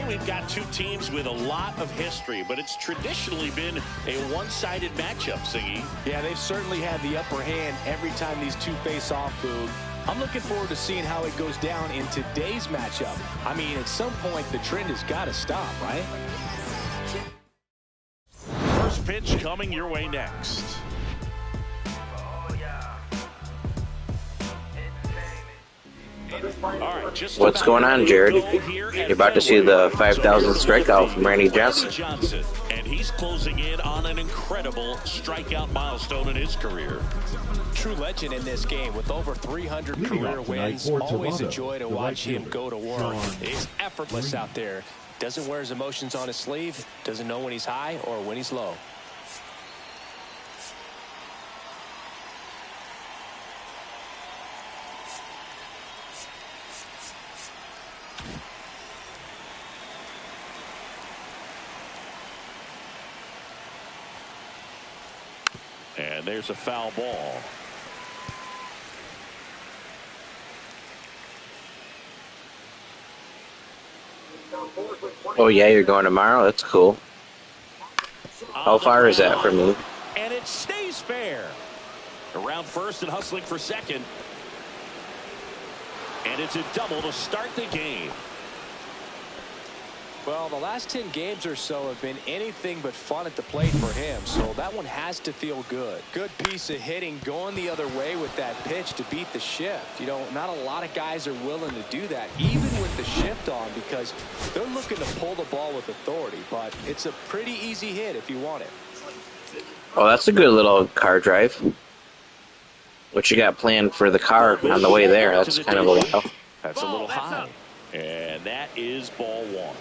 we've got two teams with a lot of history, but it's traditionally been a one-sided matchup, Siggy. Yeah, they've certainly had the upper hand every time these two face off, Boog. I'm looking forward to seeing how it goes down in today's matchup. I mean, at some point, the trend has got to stop, right? First pitch coming your way next. All right, just what's going on, Jared? You're about to see the 5,000th strikeout from Randy Johnson. And he's closing in on an incredible strikeout milestone in his career. True legend in this game with over 300 career wins. Always a joy to watch him go to work. He's effortless out there. Doesn't wear his emotions on his sleeve. Doesn't know when he's high or when he's low. And there's a foul ball. Oh yeah, you're going tomorrow? That's cool. How far is that from you? And it stays fair. Around first and hustling for second. And it's a double to start the game. Well, the last 10 games or so have been anything but fun at the plate for him, so that one has to feel good. Good piece of hitting going the other way with that pitch to beat the shift. You know, not a lot of guys are willing to do that, even with the shift on, because they're looking to pull the ball with authority, but it's a pretty easy hit if you want it. Oh, that's a good little car drive. What you got planned for the car on the way there? That's kind of a wow. That's a little high. And that is ball one.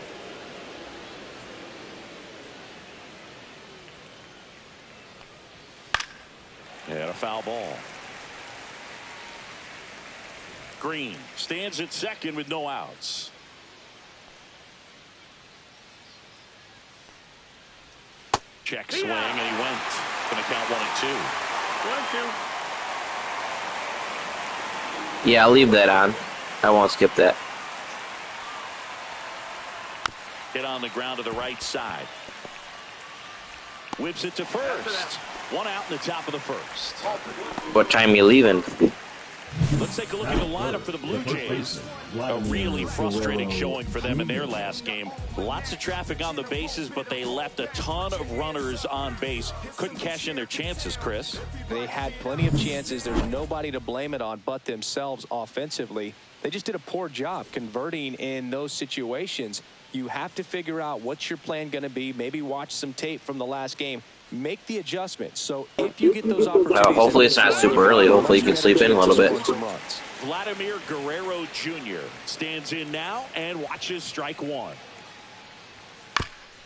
And a foul ball. Green stands at second with no outs. Check swing, and he went. Going to count 1-2. 1-2. Yeah, I'll leave that on. I won't skip that. Hit on the ground to the right side. Whips it to first. One out in the top of the first. What time you leaving? Let's take a look at the lineup for the Blue Jays. A really frustrating showing for them in their last game. Lots of traffic on the bases, but they left a ton of runners on base. Couldn't cash in their chances, Chris. They had plenty of chances. There's nobody to blame it on but themselves offensively. They just did a poor job converting in those situations. You have to figure out what's your plan going to be. Maybe watch some tape from the last game. Make the adjustments. So if you get those opportunities, hopefully it's not super early. Hopefully you can sleep in a little bit. Vladimir Guerrero Jr. stands in now and watches strike one.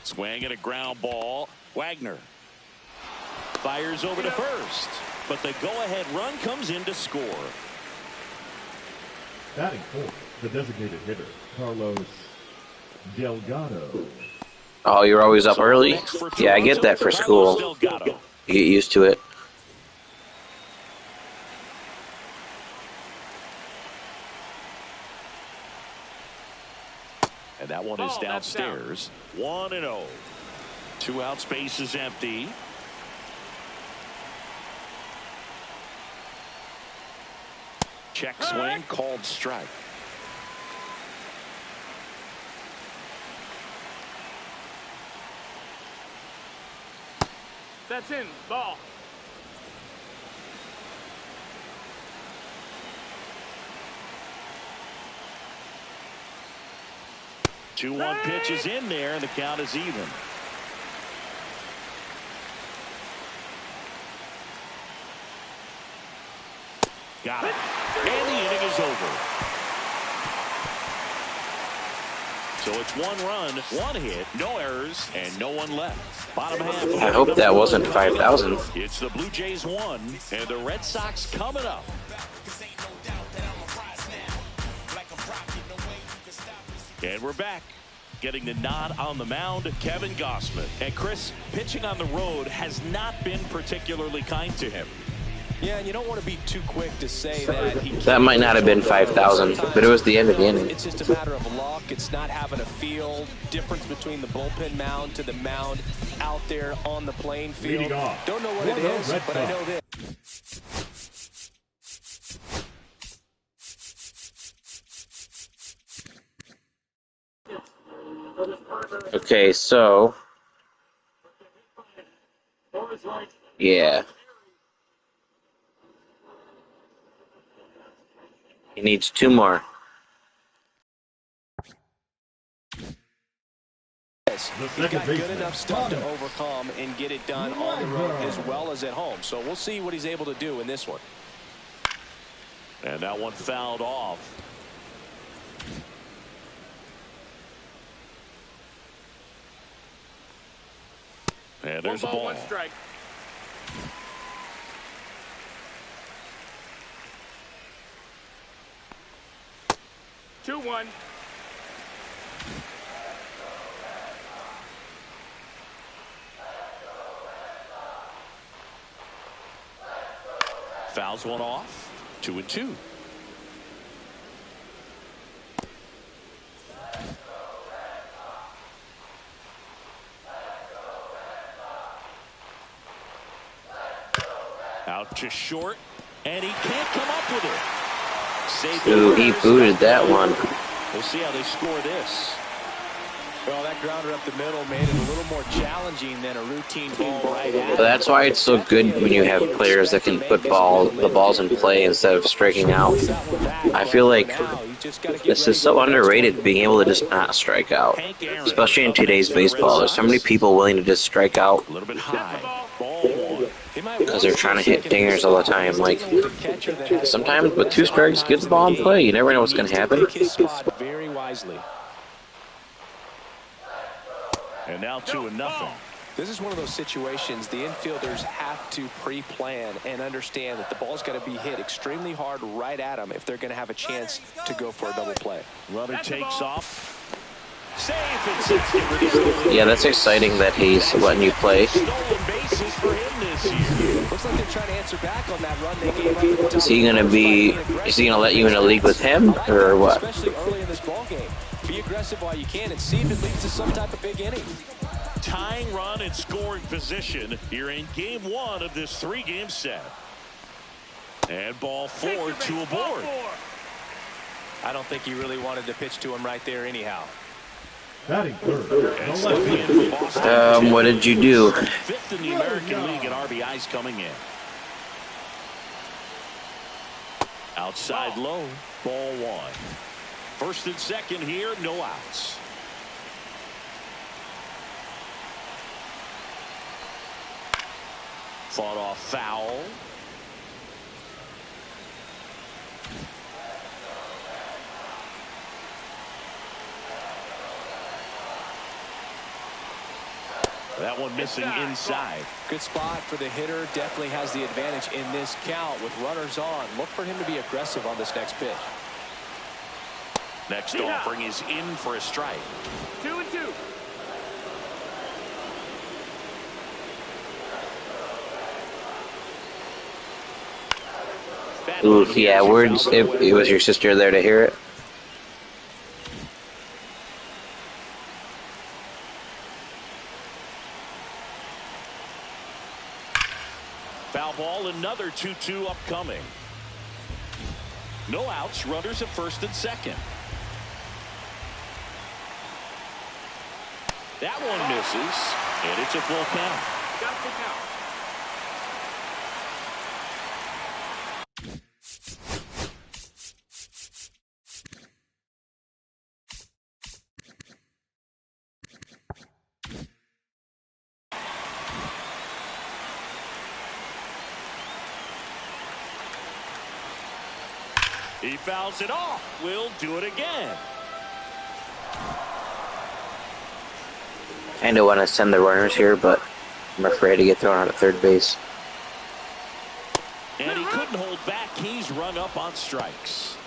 Swing and a ground ball. Wagner fires over to first, but the go-ahead run comes in to score. Batting fourth, the designated hitter, Carlos Delgado. Oh, you're always up early? Yeah, I get that for school. You get used to it. And that one is downstairs. 1-0. 2 out, space is empty. Check swing, called strike. That's in. Ball. Two 1 pitch is in there, and the count is even. Got it. And the inning is over. So it's 1 run, 1 hit, no errors, and no one left. Bottom half. I hope that wasn't 5,000. It's the Blue Jays 1, and the Red Sox coming up. And we're back. Getting the nod on the mound, Kevin Gausman. And Chris, pitching on the road has not been particularly kind to him. Yeah, and you don't want to be too quick to say that he can't. That might not have been 5,000, but it was the end of the inning. It's just a matter of luck. It's not having a feel difference between the bullpen mound to the mound out there on the playing field. Don't know what it is, but I know this. Okay, so yeah. He needs 2 more. He's got good enough stuff to overcome and get it done on the road as well as at home. So we'll see what he's able to do in this one. And that one fouled off. And there's a ball. 1 strike. Two one. Fouls one off. 2-2. Out to short, and he can't come up with it. Safe. Ooh, he booted that one. We'll see how they score this. Well, that grounder up the middle made it a little more challenging than a routine ball right at. But that's why it's so good when you have players that can put the balls in play instead of striking out. I feel like this is so underrated, being able to just not strike out. Especially in today's baseball. There's so many people willing to just strike out A little bit high. Ball 1. because they're trying to hit dingers all the time. Like, sometimes with 2 strikes, get the ball in play. You never know what's going to happen. Very wisely. And now 2-0. This is one of those situations the infielders have to pre-plan and understand that the ball's got to be hit extremely hard right at them if they're going to have a chance to go for a double play. Runner takes off. Safe and sets it with. Yeah, that's exciting that he's letting you play. Stolen bases for him this year. Looks like they're trying to answer back on that run they gave up at the top. Is he gonna let you in a league with him, or what? Especially early in this ball game. Be aggressive while you can and see if it leads to some type of big inning. Tying run and scoring position here in game 1 of this 3-game set. And ball 4, 2 aboard. I don't think he really wanted to pitch to him right there anyhow. Batting third. And stepping in for Boston. What did you do? 5th in the American League in RBIs coming in. Outside low, ball 1. First and second here, no outs. Fought off foul. That one missing inside. Good spot for the hitter. Definitely has the advantage in this count with runners on. Look for him to be aggressive on this next pitch. Next offering is in for a strike. 2-2. Ooh, yeah, words. It was your sister there to hear it. Foul ball, another 2-2 upcoming. No outs, runners at first and second. That one misses, and it's a full count. Got a full count. He fouls it off. We'll do it again. I don't want to send the runners here, but I'm afraid to get thrown out at third base. And he couldn't hold back. He's rung up on strikes.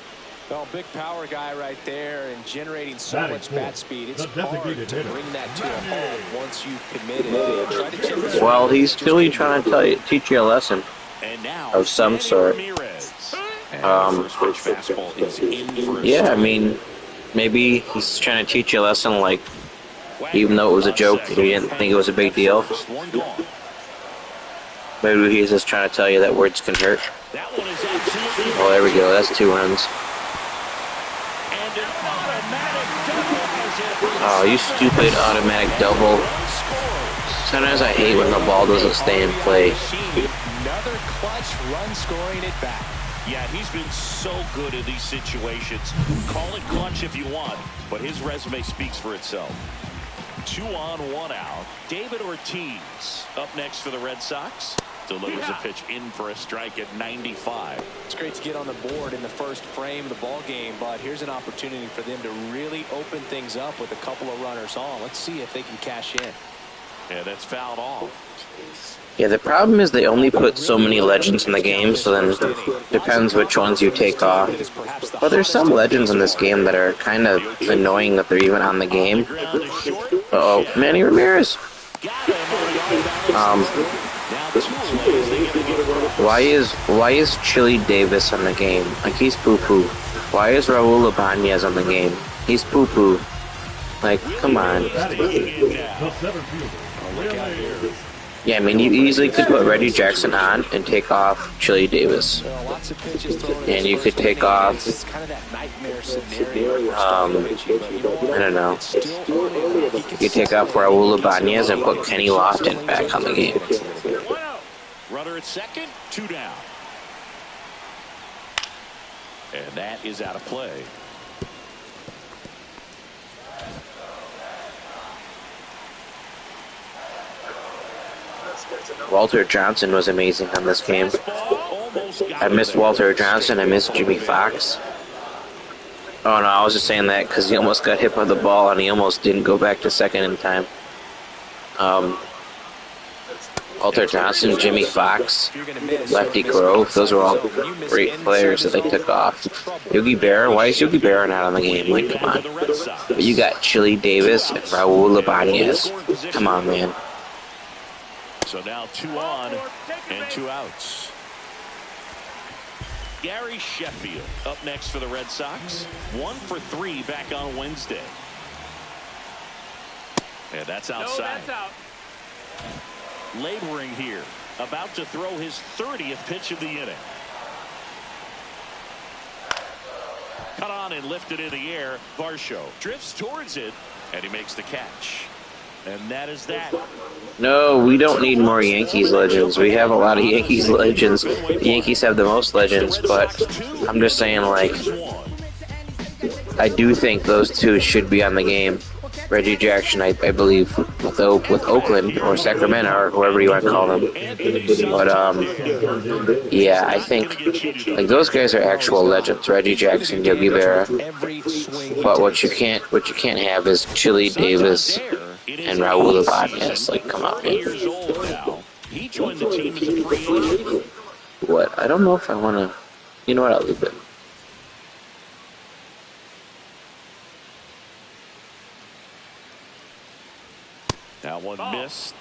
Well, big power guy right there and generating so much bat speed. It's hard to bring that to a halt once you've committed. Try to check this Well, he's still trying to teach you a lesson. of some sort. Yeah, I mean, maybe he's trying to teach you a lesson, like, even though it was a joke, he didn't think it was a big deal. Maybe he's just trying to tell you that words can hurt. Oh, there we go. That's 2 runs. Oh, you stupid automatic double. Sometimes I hate when the ball doesn't stay in play. Another clutch run scoring at bat. Yeah, he's been so good in these situations. Call it clutch if you want, but his resume speaks for itself. 2 on, 1 out. David Ortiz up next for the Red Sox. Delivers a pitch in for a strike at 95. It's great to get on the board in the first frame of the ball game, but here's an opportunity for them to really open things up with a couple of runners on. Let's see if they can cash in. Yeah, that's fouled off. Yeah, the problem is they only put so many legends in the game, so then depends which ones you take off. But there's some legends in this game that are kind of annoying that they're even on the game. Uh-oh, Manny Ramirez. Why is Chili Davis on the game? Like, he's poo-poo. Why is Raul Ibanez on the game? He's poo-poo. Like, come on. Yeah, I mean, you easily could put Reggie Jackson on and take off Chili Davis. And you could take off, I don't know. You could take off Raul Ibanez and put Kenny Lofton back on the game. Runner at second, 2 down. And that is out of play. Walter Johnson was amazing on this game. I missed Walter Johnson. I missed Jimmy Fox. Oh no, I was just saying that because he almost got hit by the ball and he almost didn't go back to second in time. Walter Johnson, Jimmy Fox, Lefty Grove, those were all great players that they took off. Yogi Berra, why is Yogi Berra not on the game? Like, come on. But you got Chili Davis and Raul Ibanez. Come on, man. So now 2 on and 2 outs. Gary Sheffield up next for the Red Sox. 1 for 3 back on Wednesday. And that's outside. No, that's out. Laboring here, about to throw his 30th pitch of the inning. Cut on and lifted in the air. Varsho drifts towards it, and he makes the catch. And that is that. No, we don't need more Yankees legends. We have a lot of Yankees legends. The Yankees have the most legends, but I'm just saying, like, I do think those two should be on the game. Reggie Jackson, I believe, with Oakland or Sacramento or whoever you want to call them. But yeah, I think like those guys are actual legends. Reggie Jackson, Yogi Berra. But what you can't have is Chili Davis and Raul Ibanez. Like, come on, man. What? I don't know if I want to. You know what? I'll leave it. That one missed.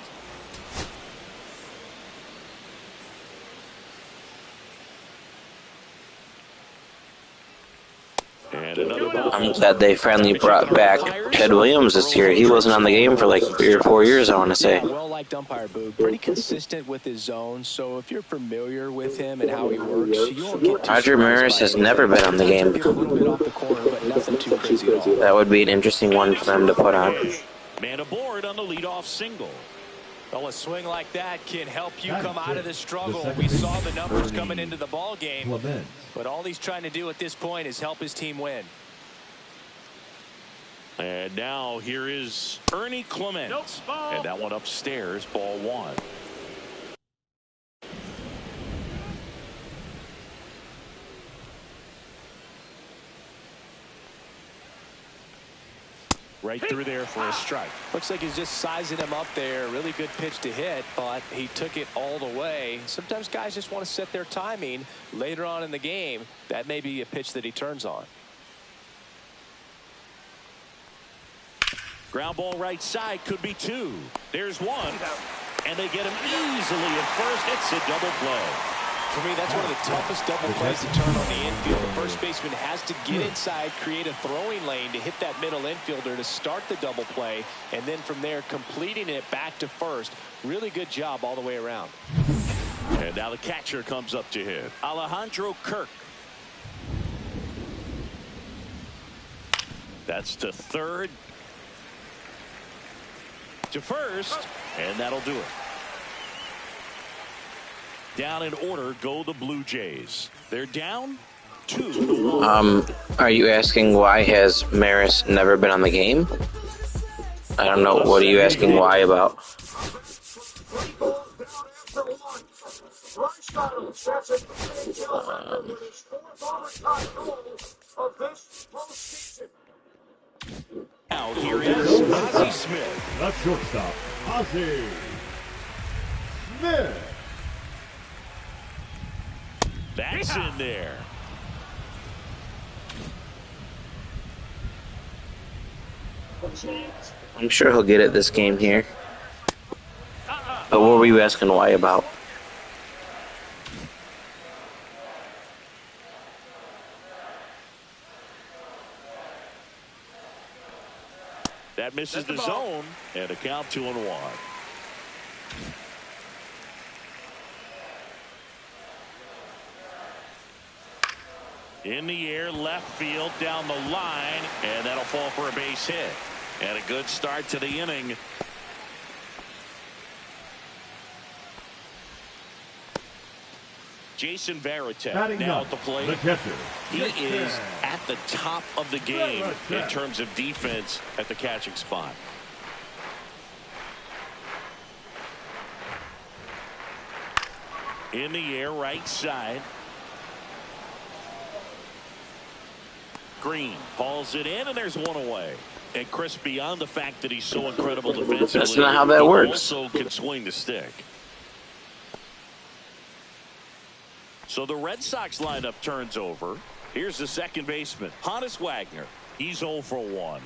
And another ball. I'm glad they finally brought back Ted Williams this year. He wasn't on the game for like 3 or 4 years, I want to say. Well-liked umpire, Boog. Pretty consistent with his zone, so if you're familiar with him and how he works, you won't get too Roger Maris has never been on the game. That would be an interesting one for them to put on. Man aboard on the leadoff single. Well, a swing like that can help you come out of the struggle. We saw the numbers coming into the ball game, but all he's trying to do at this point is help his team win. And now here is Ernie Clement. Nope, ball. And that one upstairs, ball 1. Right through there for a strike. Looks like he's just sizing him up there. Really good pitch to hit, but he took it all the way. Sometimes guys just want to set their timing later on in the game. That may be a pitch that he turns on. Ground ball right side, could be 2. There's 1. And they get him easily at first. It's a double play. For me, that's one of the toughest double plays to turn on the infield. The first baseman has to get inside, create a throwing lane to hit that middle infielder to start the double play, and then from there completing it back to first. Really good job all the way around. And now the catcher comes up to hit. Alejandro Kirk. That's to third. To first. And that'll do it. Down in order go the Blue Jays. They're down 2-1. Are you asking why has Maris never been on the game? I don't know. What are you asking why about? Now here is Ozzie Smith. The shortstop, Ozzie Smith. That's in there. I'm sure he'll get it this game here. But what were you asking why about? That misses the zone, and a count 2-1. In the air, left field, down the line, and that'll fall for a base hit. And a good start to the inning. Jason Varitek now at the plate. The catcher. He is at the top of the game in terms of defense at the catching spot. In the air, right side. Green hauls it in, and there's one away. And Chris, beyond the fact that he's so incredible defensively, That's not how that works. He also can swing the stick. So the Red Sox lineup turns over. Here's the second baseman, Honus Wagner. He's 0 for 1.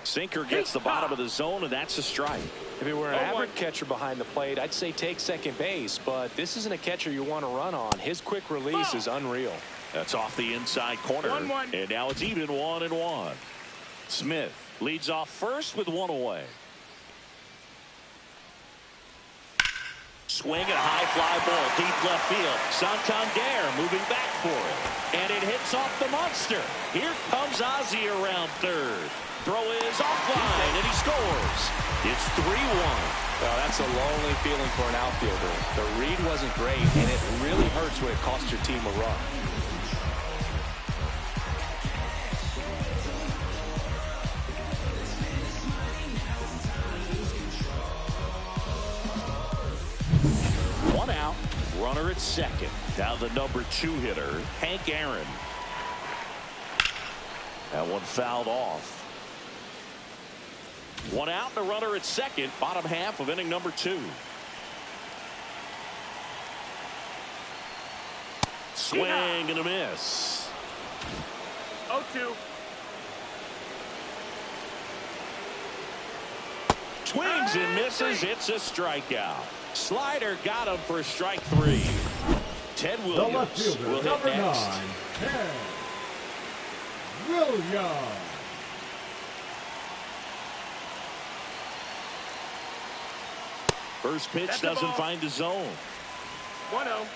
Sinker gets the bottom of the zone, and that's a strike. If it were an average catcher behind the plate, I'd say take second base, but this isn't a catcher you want to run on. His quick release is unreal. That's off the inside corner. 1-1. And now it's even 1-1. Smith leads off first with one away. Swing and a high fly ball deep left field. Santander moving back for it. And it hits off the monster. Here comes Ozzie around third. Throw is offline and he scores. It's 3-1. Well, that's a lonely feeling for an outfielder. The read wasn't great, and it really hurts when it costs your team a run. One out, runner at second. Now the number 2 hitter, Hank Aaron. That one fouled off. One out, and a runner at second, bottom half of inning number 2. Swing and a miss. 0-2. Swings and misses. It's a strikeout. Slider got him for strike 3. Ted The left Williams fielder, will hit number next. 9, Ted Williams. First pitch That's the doesn't ball. find the zone. 1-0.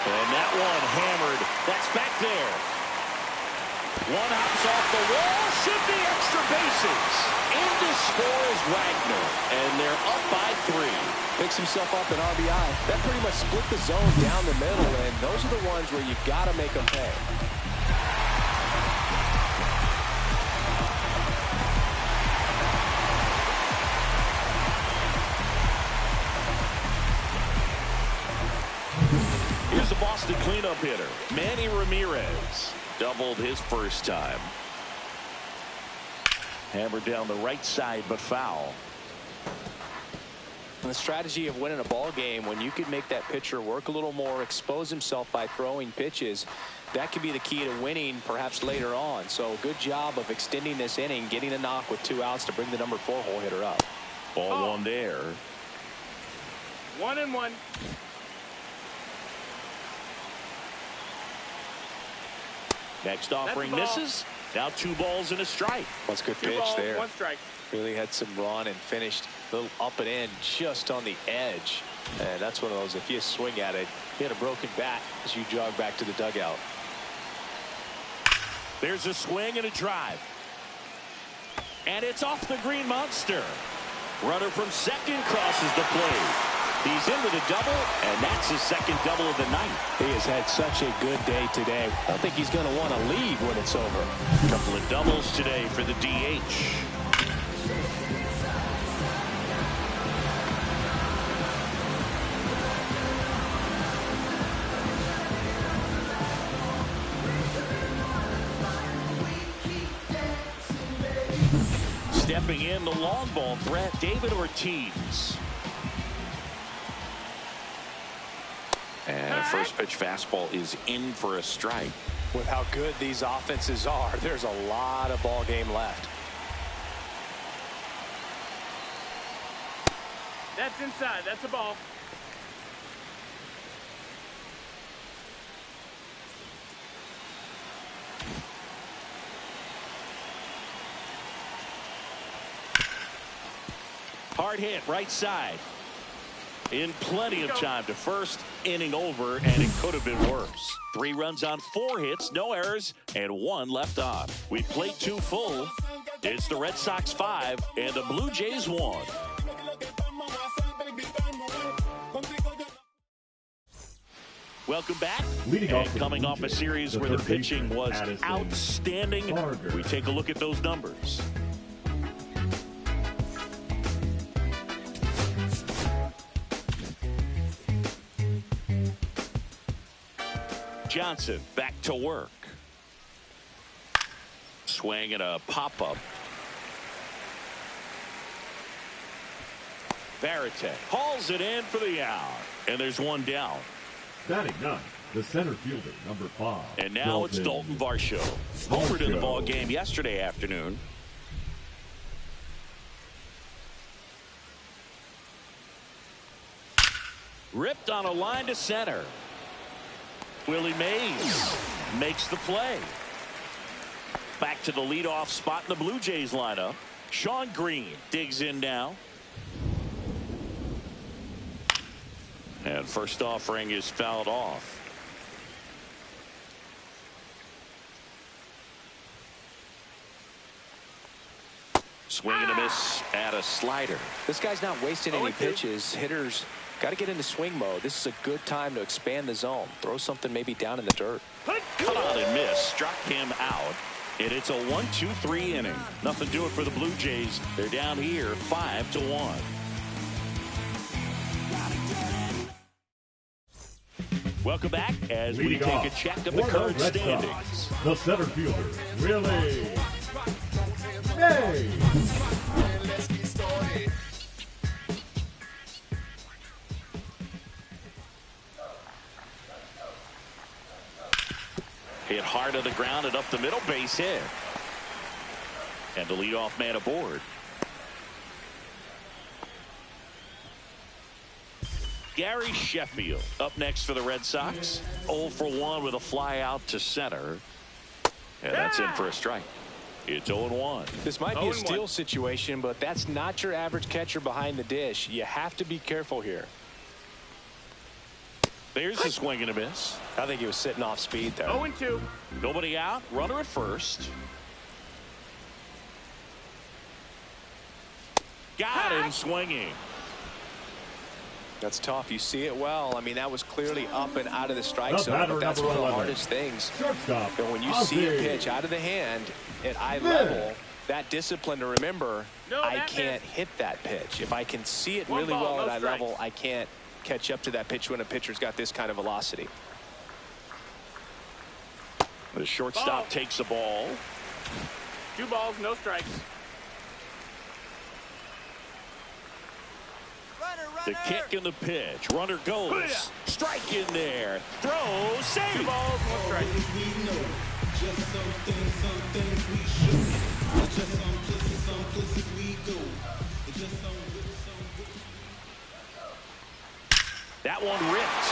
And that one hammered. That's back there. One hops off the wall. Should be extra bases. In to score is Wagner. And they're up by 3. Picks himself up an RBI. That pretty much split the zone down the middle, and those are the ones where you got to make them pay. Here's the Boston cleanup hitter, Manny Ramirez. Doubled his first time. Hammered down the right side, but foul. The strategy of winning a ball game, when you could make that pitcher work a little more, expose himself by throwing pitches, that could be the key to winning perhaps later on. So good job of extending this inning, getting a knock with 2 outs to bring the number 4 hole hitter up. Ball one there. 1-1. Next offering misses. Now 2 balls and a strike. That's a good 2 pitch balls, there. 1 strike. Really had some run and finished a little up and in just on the edge. And that's one of those, if you swing at it, hit a broken bat as you jog back to the dugout. There's a swing and a drive. And it's off the green monster. Runner from second crosses the plate. He's in with a double, and that's his second double of the night. He has had such a good day today. I don't think he's going to want to leave when it's over. A couple of doubles today for the DH. Stepping in the long ball threat, David Ortiz. And a first pitch fastball is in for a strike. With how good these offenses are, there's a lot of ball game left. That's inside. That's a ball. Hard hit right side. In plenty of time to first, inning over, and it could have been worse. 3 runs on 4 hits, no errors, and 1 left on. We played 2 full. It's the Red Sox 5 and the Blue Jays 1. Welcome back. And coming off a series where the pitching was outstanding, we take a look at those numbers. Johnson back to work. Swing and a pop-up. Varitek hauls it in for the out. And there's 1 down. Batting 9, the center fielder, number 5. And now it's Dalton Varsho. Homered in the ball game yesterday afternoon. Ripped on a line to center. Willie Mays makes the play. Back to the leadoff spot in the Blue Jays lineup. Sean Green digs in now. And first offering is fouled off. Swing and a miss at a slider. This guy's not wasting any pitches. Hitters got to get into swing mode. This is a good time to expand the zone. Throw something maybe down in the dirt. Cut on and miss. Struck him out. And it's a 1-2-3 inning. Nothing to it for the Blue Jays. They're down here 5-1. Welcome back as we take a check of the current standings. The center fielder, Willie Mays. Hit hard to the ground and up the middle, base hit. And the leadoff man aboard. Gary Sheffield up next for the Red Sox. 0 for 1 with a fly out to center. And that's in for a strike. It's 0-1. This might be a steal situation, but that's not your average catcher behind the dish. You have to be careful here. There's a swing and a miss. I think he was sitting off speed there. 0-2. Nobody out. Runner at first. Got him swinging. That's tough. You see it well. I mean, that was clearly up and out of the strike zone, but that's one of the hardest things. And when you see a pitch out of the hand at eye level, that discipline to remember, I can't hit that pitch. If I can see it really well at eye level, I can't catch up to that pitch when a pitcher's got this kind of velocity. The shortstop takes the ball. 2 balls, no strikes. The kick and the pitch. Runner goes. Strike in there. Throw. Save. 2 balls, 1 strike. That one ripped.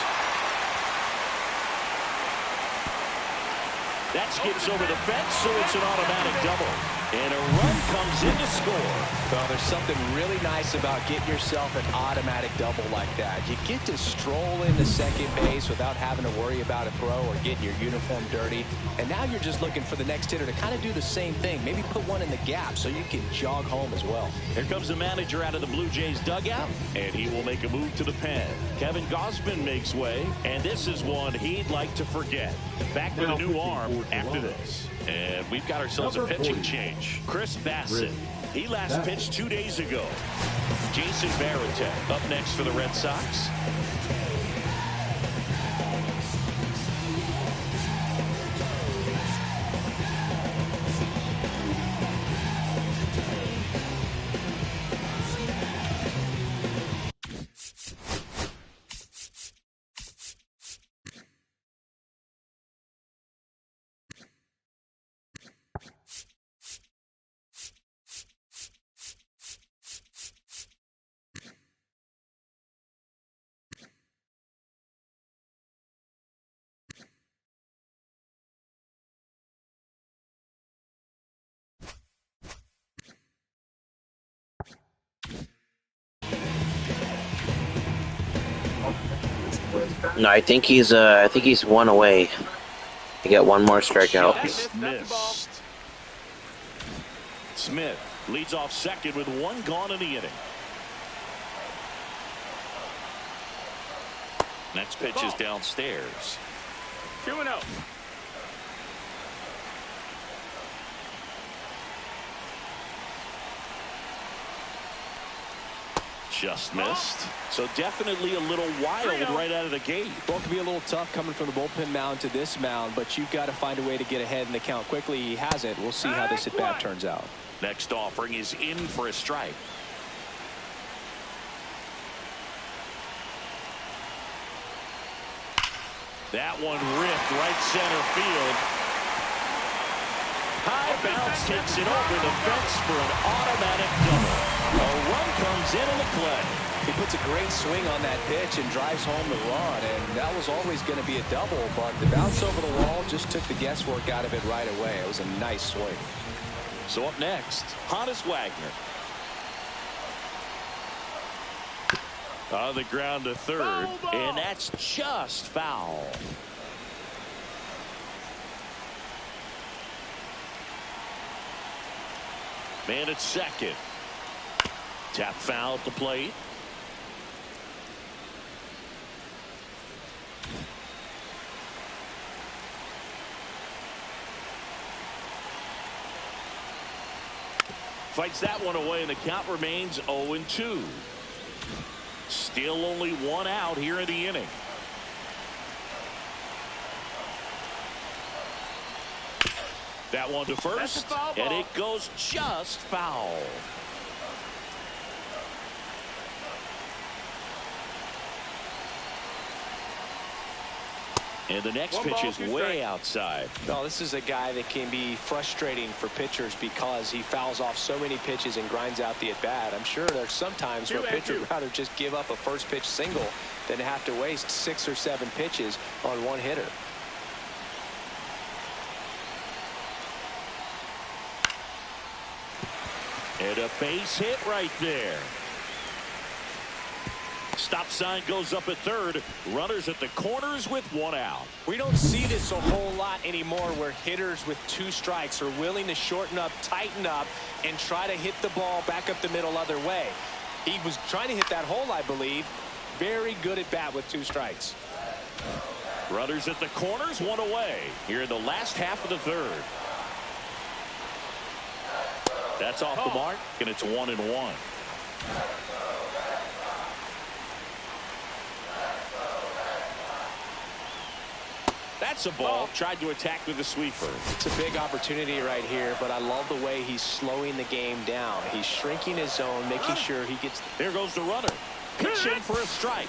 That skips over the fence, so it's an automatic double. And a run comes in to score. Well, there's something really nice about getting yourself an automatic double like that. You get to stroll into second base without having to worry about a throw or getting your uniform dirty. And now you're just looking for the next hitter to kind of do the same thing. Maybe put one in the gap so you can jog home as well. Here comes the manager out of the Blue Jays dugout, and he will make a move to the pen. Kevin Gausman makes way, and this is one he'd like to forget. Back with a new arm after this. And we've got ourselves a pitching change. Chris Bassett. He last pitched 2 days ago. Jason Varitek up next for the Red Sox. No, I think he's one away to get one more strikeout. Just missed. Smith leads off second with one gone in the inning. Next pitch is downstairs. 2-0. Just missed. So definitely a little wild right out of the gate. Well, it can be a little tough coming from the bullpen mound to this mound, but you've got to find a way to get ahead in the count quickly. He hasn't. We'll see how this at-bat turns out. Next offering is in for a strike. That one ripped right center field. High bounce takes it over the fence for an automatic double. A run comes in the play. He puts a great swing on that pitch and drives home the run, and that was always going to be a double, but the bounce over the wall just took the guesswork out of it right away. It was a nice swing. So up next, Honus Wagner. On the ground to third, and that's just foul. Man at second. Tap foul at the plate. Fights that one away, and the count remains 0-2. Still only one out here in the inning. That one to first, and it goes just foul. And the next pitch is way outside. No, this is a guy that can be frustrating for pitchers because he fouls off so many pitches and grinds out the at-bat. I'm sure there's some times where a pitcher would rather just give up a first pitch single than to have to waste 6 or 7 pitches on one hitter. And a base hit right there. Stop sign goes up at third. Runners at the corners with one out. We don't see this a whole lot anymore where hitters with 2 strikes are willing to shorten up, tighten up, and try to hit the ball back up the middle other way. He was trying to hit that hole, I believe. Very good at bat with 2 strikes. Runners at the corners, one away here in the last half of the third. That's off the mark, and it's 1-1. That's a ball. Tried to attack with a sweeper. It's a big opportunity right here, but I love the way he's slowing the game down. He's shrinking his zone, making sure he gets. There goes the runner. Pitch in for a strike.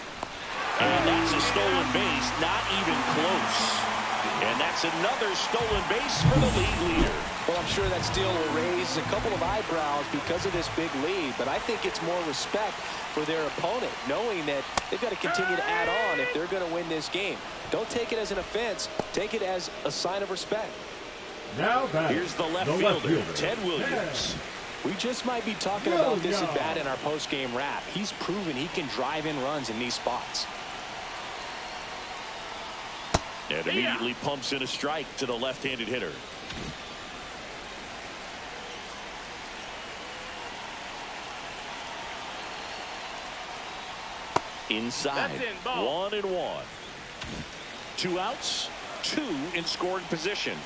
And that's a stolen base, not even close. And that's another stolen base for the league leader. Well, I'm sure that steal will raise a couple of eyebrows because of this big lead, but I think it's more respect for their opponent, knowing that they've got to continue to add on if they're going to win this game. Don't take it as an offense. Take it as a sign of respect. Now here's the left fielder, Ted Williams. We just might be talking about this at bat in our post-game wrap. He's proven he can drive in runs in these spots. And immediately pumps in a strike to the left-handed hitter. Inside, 1-1. 2 outs, 2 in scoring position.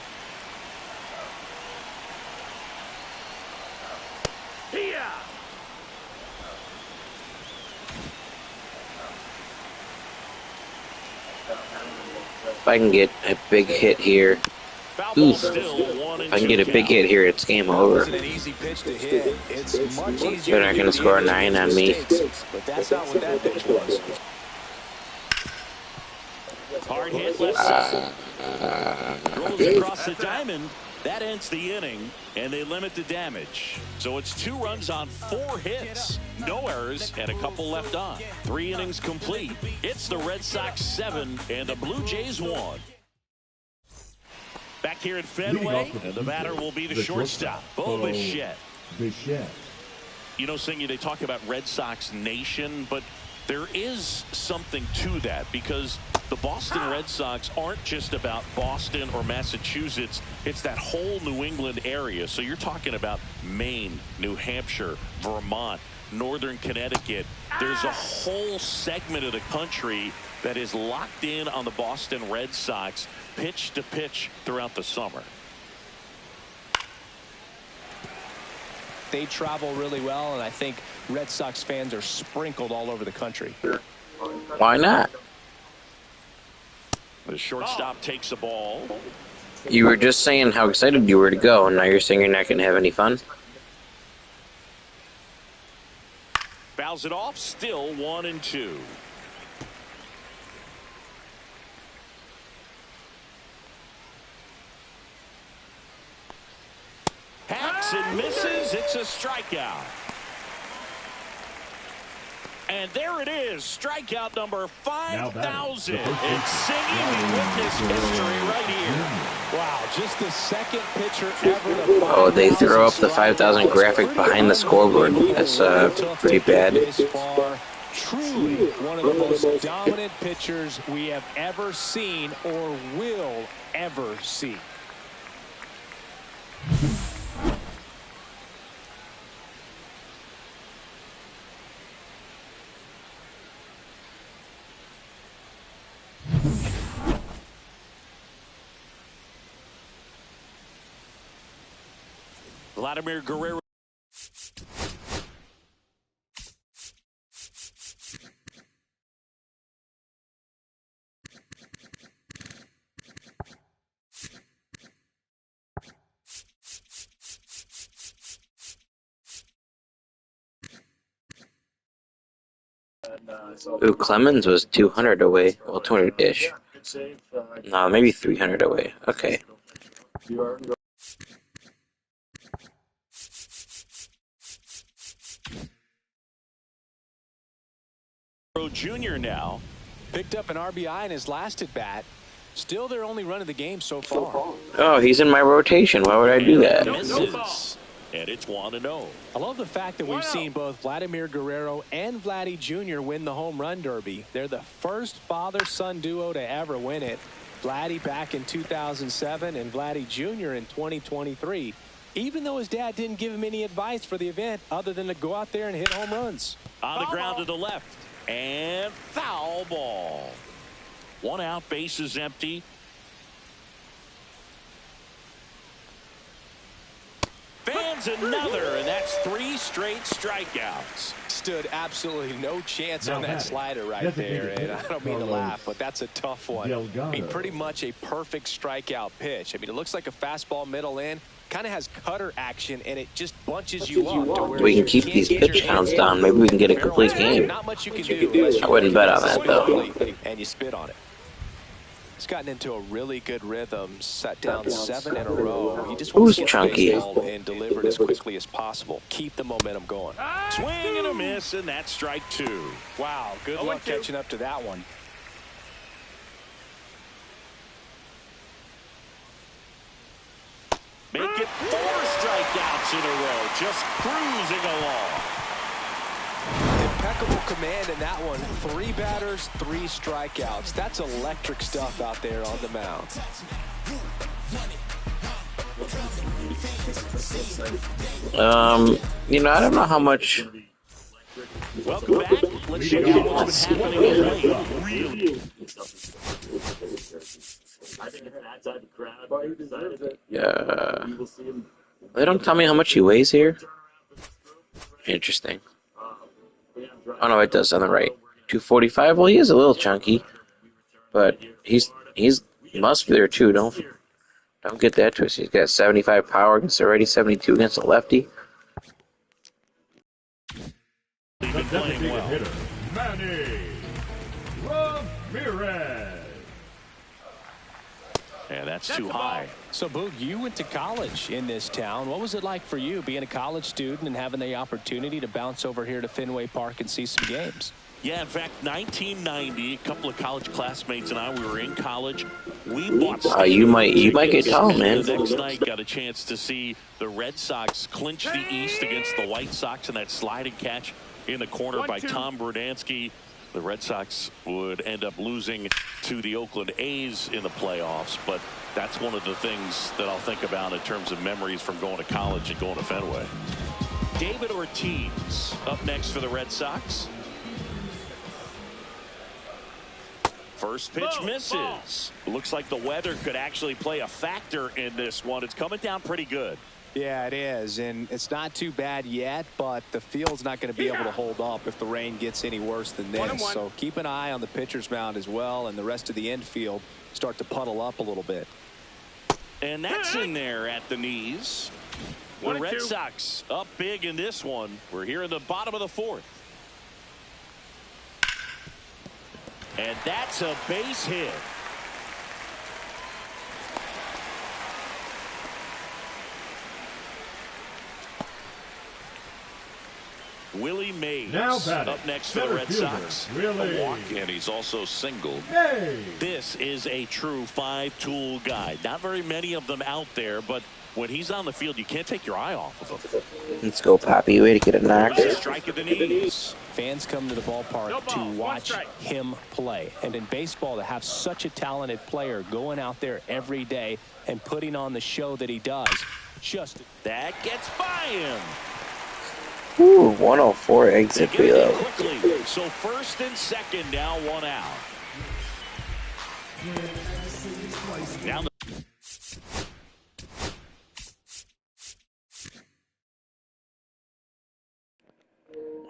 If I can get a big hit here. Oof. If I can get a big hit here, it's game over. They're not going to score a 9 on me. But that's not what that pitch was. Hard hit left side. Rolls across the diamond. That ends the inning, and they limit the damage. So it's 2 runs on 4 hits. No errors, and a couple left on. 3 innings complete. It's the Red Sox 7 and the Blue Jays 1. Back here at Fenway, and the batter will be the shortstop, Bo Bichette. You know, Singy, they talk about Red Sox Nation, but there is something to that because the Boston Red Sox aren't just about Boston or Massachusetts. It's that whole New England area. So you're talking about Maine, New Hampshire, Vermont, Northern Connecticut. There's a whole segment of the country that is locked in on the Boston Red Sox pitch to pitch throughout the summer. They travel really well, and I think Red Sox fans are sprinkled all over the country. Why not? The shortstop takes the ball. You were just saying how excited you were to go, and now you're saying you're not going to have any fun? Fouls it off, still 1-2. Hacks and misses. It's a strikeout. And there it is, strikeout number 5,000. It's Singy. We witness history right here. Wow, just the second pitcher ever to Oh, they throw up the 5,000 graphic behind the scoreboard. That's pretty bad. Truly one of the most dominant pitchers we have ever seen or will ever see. Vladimir Guerrero. Ooh, Clemens was 200 away. Well, 200-ish. No, maybe 300 away. Okay. Junior now picked up an RBI in his last at bat. Still their only run of the game so far. Oh, he's in my rotation. Why would I do that? Misses. And it's 1-0. I love the fact that we've seen both Vladimir Guerrero and Vladdy Jr. win the home run derby. They're the first father-son duo to ever win it. Vladdy back in 2007 and Vladdy Jr. in 2023. Even though his dad didn't give him any advice for the event other than to go out there and hit home runs. On the ground to the left. And foul ball. 1 out, bases empty. Fans another, and that's 3 straight strikeouts. Stood absolutely no chance on that slider right there, and I don't mean to laugh, but that's a tough one. I mean, pretty much a perfect strikeout pitch. I mean, it looks like a fastball middle in, kind of has cutter action, and it just bunches you up to where we can keep these pitch counts down. Maybe we can get a complete game. Not much you can do. I wouldn't bet on that, though. And you spit on it. He's gotten into a really good rhythm, set down 7 in a row. He just Who's wants to get chunky? the baseball and deliver it as quickly as possible. Keep the momentum going. Swing and a miss, and that's strike 2. Wow, good luck catching up to that one. Make it 4 strikeouts in a row, just cruising along. Impeccable command in that one. 3 batters, 3 strikeouts. That's electric stuff out there on the mound. I don't know how much. Welcome back. Let's check out what's been happening of late. Really. They don't tell me how much he weighs here. Interesting. Oh no, it does on the right. 245. Well, he is a little chunky, but he's muscular too. Don't get that twisted. He's got 75 power against the righty, 72 against the lefty. He's been playing well. Hitter, Manny Ramirez. And that's too high. So, Boog, you went to college in this town. What was it like for you being a college student and having the opportunity to bounce over here to Fenway Park and see some games? Yeah, in fact, 1990, a couple of college classmates and I, we were in college. We bought You might get tall, man. The next night, got a chance to see the Red Sox clinch the East against the White Sox in that sliding catch in the corner by Tom Brudansky. The Red Sox would end up losing to the Oakland A's in the playoffs, but that's one of the things that I'll think about in terms of memories from going to college and going to Fenway. David Ortiz up next for the Red Sox. First pitch misses. Looks like the weather could actually play a factor in this one. It's coming down pretty good. Yeah, it is, and it's not too bad yet, but the field's not going to be able to hold up if the rain gets any worse than this. So keep an eye on the pitcher's mound as well, and the rest of the infield start to puddle up a little bit. And that's in there at the knees. The Red Sox up big in this one. We're here in the bottom of the 4th. And that's a base hit. Willie Mays up next for the Red Sox. A walk, and he's also singled. This is a true 5-tool guy. Not very many of them out there, but when he's on the field, you can't take your eye off of him. Let's go, Poppy. Way to get a knock. Strike at the knees. Fans come to the ballpark to watch him play. And in baseball, to have such a talented player going out there every day and putting on the show that he does, that gets by him. Ooh, 104 exit velo. So first and second, now 1 out. Now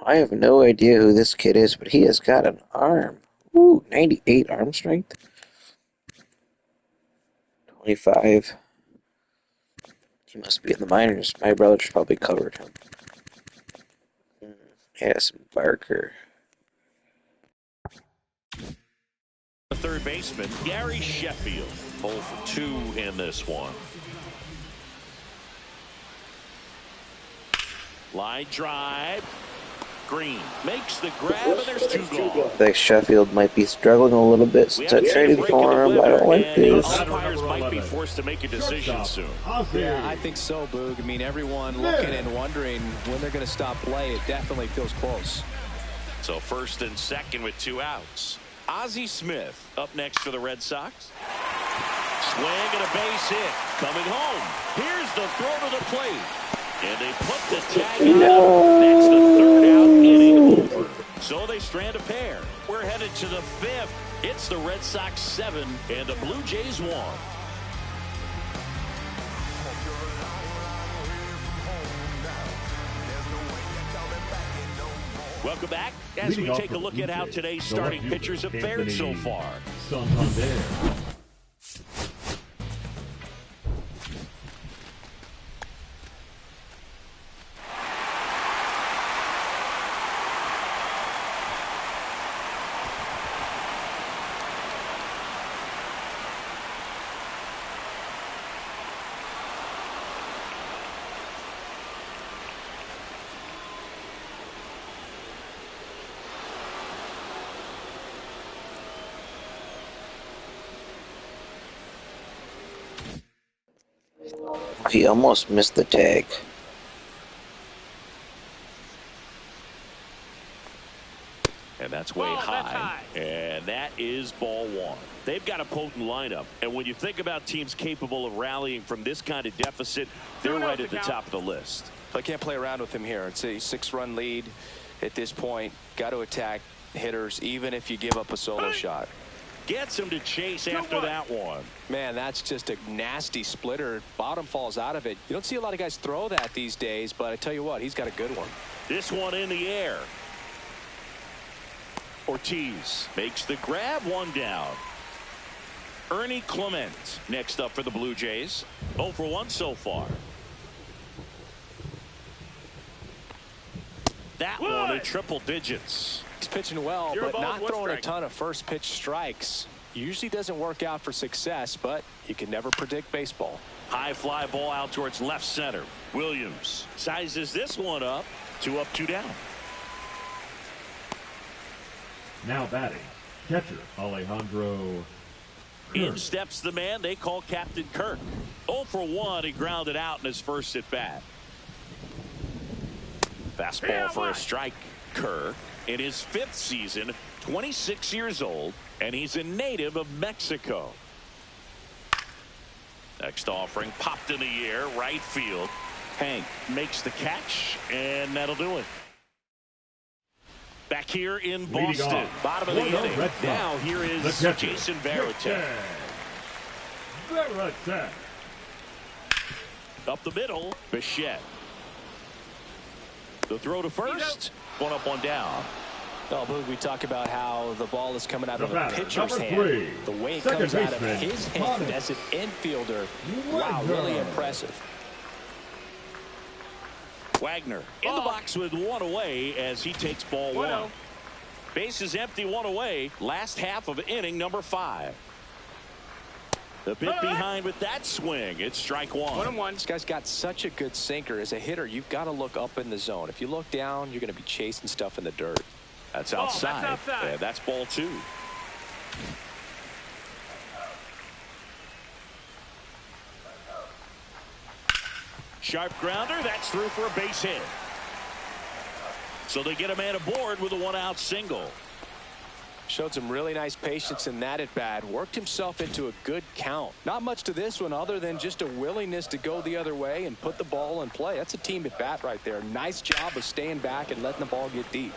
I have no idea who this kid is, but he has got an arm. Ooh, 98 arm strength. 25. He must be in the minors. My brother's probably covered him. Yes, Barker. The third baseman, Gary Sheffield. 0 for 2 in this one. Line drive. Green makes the grab, and there's 2 gone. I think Sheffield might be struggling a little bit since I traded for him. I don't like this. Umpires might be forced to make a decision soon. Yeah, I think so, Boog. I mean, everyone looking and wondering when they're going to stop play. It definitely feels close. So first and second with 2 outs. Ozzie Smith up next for the Red Sox. Swing and a base hit. Coming home. Here's the throw to the plate. And they put the tag on. That's the 3rd out inning over. So they strand a pair. We're headed to the 5th. It's the Red Sox 7 and the Blue Jays 1. Welcome back as we take a look at how today's starting pitchers have fared so far. He almost missed the tag. And that's way high. And that is ball one. They've got a potent lineup. And when you think about teams capable of rallying from this kind of deficit, they're right at the top of the list. I can't play around with him here. It's a 6-run lead at this point. Got to attack hitters, even if you give up a solo shot. Gets him to chase after that one. Man, that's just a nasty splitter. Bottom falls out of it. You don't see a lot of guys throw that these days, but I tell you what, he's got a good one. This one in the air. Ortiz makes the grab, one down. Ernie Clement next up for the Blue Jays. 0 for 1 so far. That one in triple digits. He's pitching well, but not throwing a ton of first pitch strikes. Usually doesn't work out for success, but you can never predict baseball. High fly ball out towards left center. Williams sizes this one up. 2 up, 2 down. Now batting, catcher Alejandro. In steps the man they call Captain Kirk. 0 for 1. He grounded out in his first at bat. Fastball for a strike. Kirk in his 5th season, 26 years old, and he's a native of Mexico. Next offering popped in the air, right field. Hank makes the catch, and that'll do it. Back here in Boston, bottom of the inning. Now here is Jason Varitek. Up the middle, Bichette. The throw to first, 1 up, 1 down. Oh, Boog, we talk about how the ball is coming out of the pitcher's hand. The way it comes out of his hand as an infielder. Wow, really impressive. Wagner in the box with 1 away as he takes ball 1. Bases empty, 1 away. Last half of inning number 5. The bit behind with that swing. It's strike 1. 1-1. This guy's got such a good sinker. As a hitter, you've got to look up in the zone. If you look down, you're going to be chasing stuff in the dirt. That's outside. That's outside. And that's ball 2. Sharp grounder. That's through for a base hit. So they get a man aboard with a 1-out single. Showed some really nice patience in that at bat. Worked himself into a good count. Not much to this one other than just a willingness to go the other way and put the ball in play. That's a team at bat right there. Nice job of staying back and letting the ball get deep.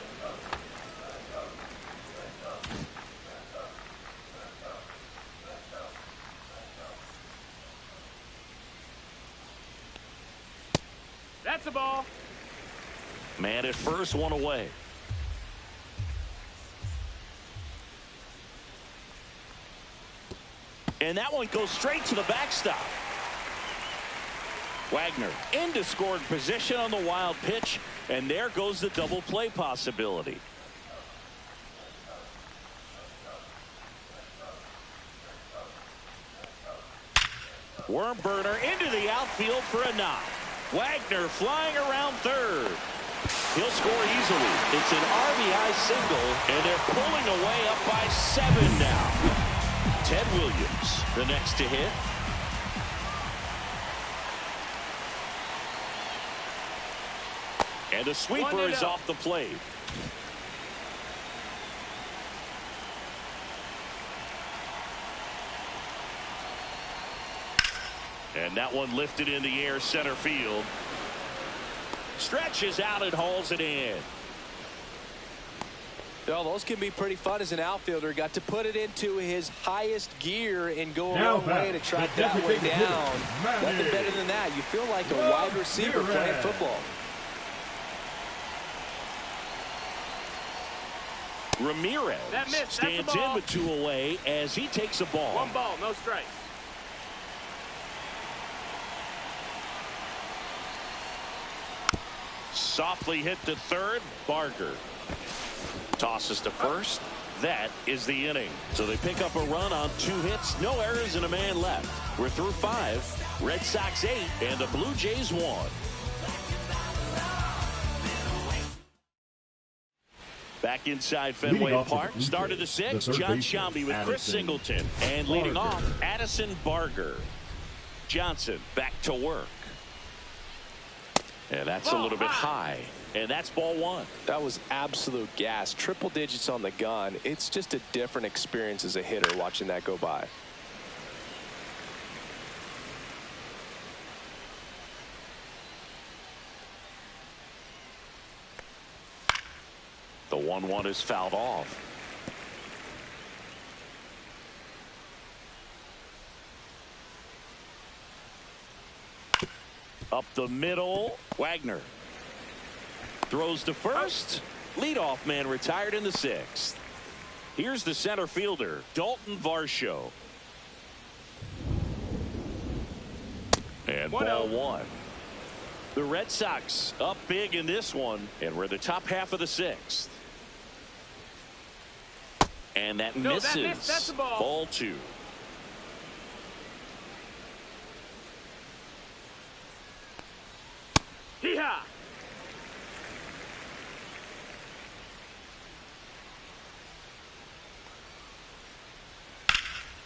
That's a ball. Man at first, 1 away. And that one goes straight to the backstop. Wagner into scoring position on the wild pitch, and there goes the double play possibility. Worm burner into the outfield for a knock. Wagner flying around third. He'll score easily. It's an RBI single, and they're pulling away up by 7 now. Ted Williams, the next to hit. And the sweeper is off the plate. And that one lifted in the air, center field. Stretches out and hauls it in. Well, those can be pretty fun as an outfielder. Got to put it into his highest gear and go a long way to track that one down. Nothing better than that. You feel like a wide receiver playing football. Ramirez stands in with 2 away as he takes a ball. 1 ball, no strikes. Softly hit to third. Barger tosses to first. That is the inning. So they pick up a run on 2 hits, no errors, and a man left. We're through 5. Red Sox 8 and the Blue Jays 1. Back inside Fenway Park. Start of the 6th. John Shambi with Chris Singleton. And leading off, Addison Barger. Johnson back to work. And that's a little bit high. And that's ball one. That was absolute gas. Triple digits on the gun. It's just a different experience as a hitter watching that go by. The 1-1 is fouled off. Up the middle, Wagner throws to first. Leadoff man retired in the 6th. Here's the center fielder, Dalton Varsho. And ball one. The Red Sox up big in this one, and we're the top half of the 6th. And that misses. That's a ball. Ball two. Hee-haw.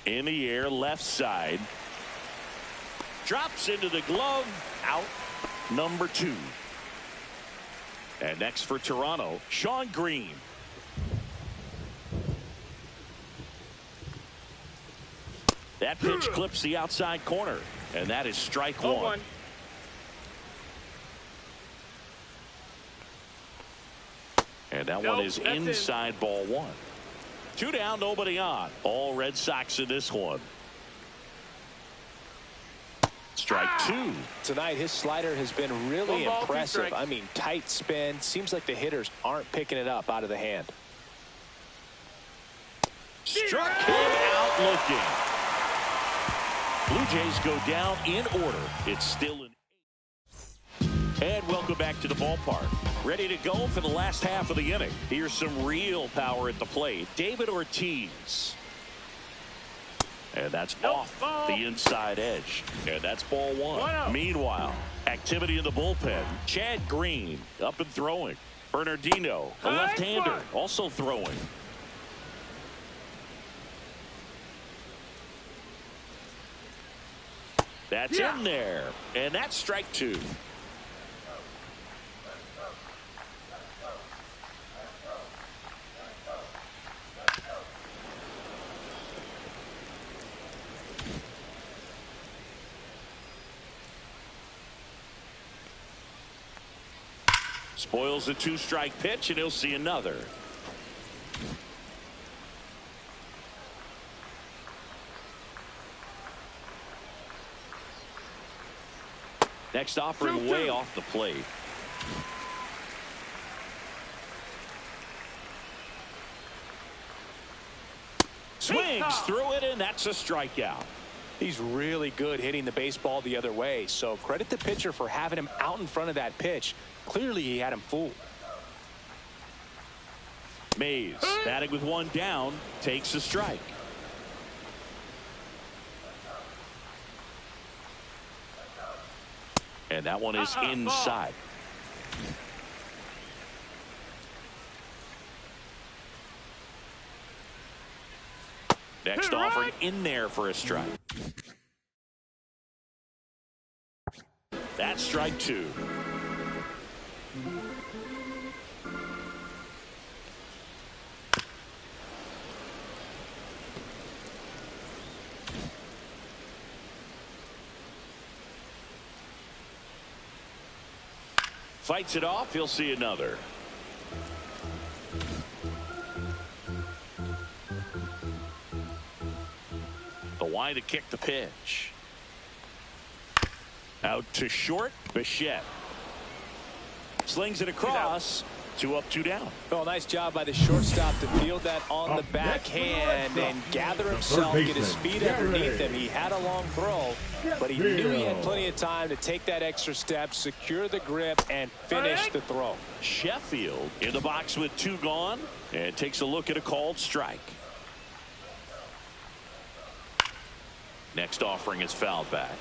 In the air, left side. Drops into the glove. Out number 2. And next for Toronto, Sean Green. That pitch clips the outside corner. And that is strike one. And that one is inside ball one. 2 down, nobody on. All Red Sox in this one. Strike 2. Tonight, his slider has been really impressive. I mean, tight spin. Seems like the hitters aren't picking it up out of the hand. Struck him out looking. Blue Jays go down in order. It's still an 8. And welcome back to the ballpark. Ready to go for the last half of the inning. Here's some real power at the plate. David Ortiz. And that's off the inside edge. And that's ball one. Meanwhile, activity in the bullpen. Chad Green up and throwing. Bernardino, a left-hander, also throwing. That's in there. And that's strike 2. Spoils a 2-strike pitch, and he'll see another. Next offering way off the plate. Swings through it, and that's a strikeout. He's really good hitting the baseball the other way, so credit the pitcher for having him out in front of that pitch. Clearly, he had him fooled. Mays, batting with 1 down, takes a strike. And that one is inside. Next offering in there for a strike. That's strike 2. Fights it off. He'll see another. The line to kick the pitch. Out to short. Bichette slings it across. 2 up, 2 down. Well, nice job by the shortstop to field that on the backhand and gather himself, get his feet underneath him. He had a long throw, but he knew he had plenty of time to take that extra step, secure the grip, and finish the throw. Sheffield in the box with 2 gone and takes a look at a called strike. Next offering is fouled back.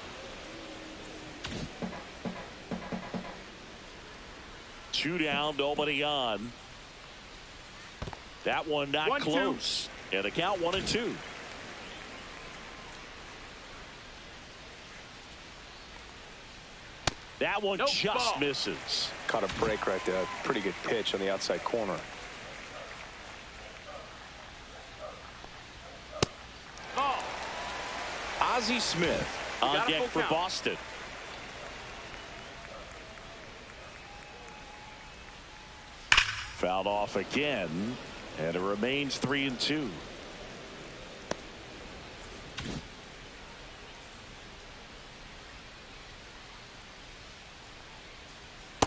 2 down, nobody on. That one not close. And the count 1-2. That one just misses. Caught a break right there. Pretty good pitch on the outside corner. Ozzie Smith on deck for Boston. Fouled off again, and it remains 3-2.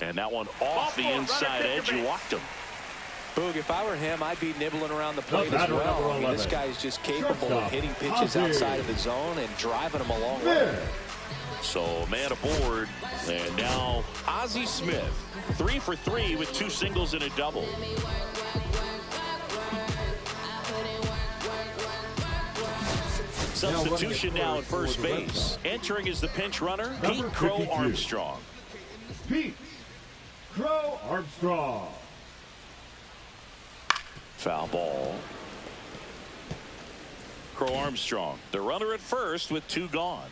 And that one off the inside edge. You walked him. Boog, if I were him, I'd be nibbling around the plate as well. I mean, this guy is just capable of hitting pitches outside of the zone and driving them a long way. So man aboard, and now Ozzie Smith, 3 for 3 with 2 singles and a double. Substitution now at first base. Entering as the pinch runner, Pete Crow Armstrong. Pete Crow Armstrong. Foul ball. Crow Armstrong, the runner at first with 2 gone.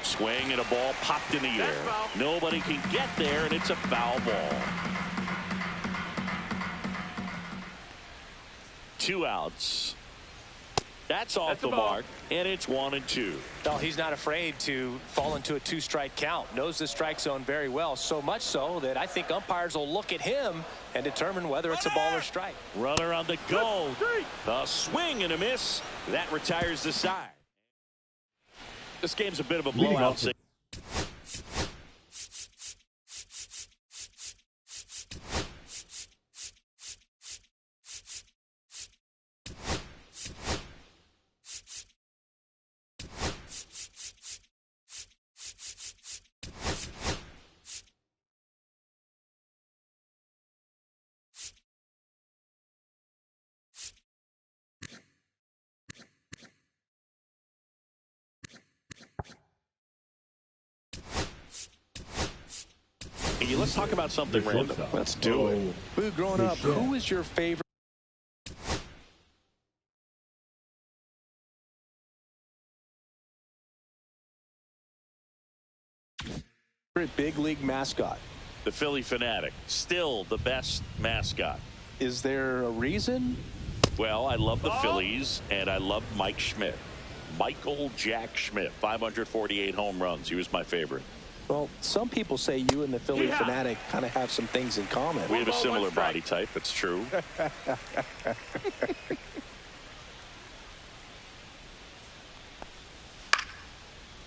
Swing and a ball popped in the air. Nobody can get there, and it's a foul ball. 2 outs. That's off the mark, and it's 1-2. No, he's not afraid to fall into a 2-strike count. Knows the strike zone very well, so much so that I think umpires will look at him and determine whether it's a ball or strike. Runner on the go. A swing and a miss. That retires the side. This game's a bit of a blowout. Let's talk about something random. Let's do it. Boo, growing up, who is your favorite big league mascot? The Philly Fanatic, still the best mascot. Is there a reason? Well, I love the Phillies, and I love Mike Schmidt. Michael Jack Schmidt, 548 home runs. He was my favorite. Well, some people say you and the Philly Fanatic kind of have some things in common. We have a similar body type. It's true.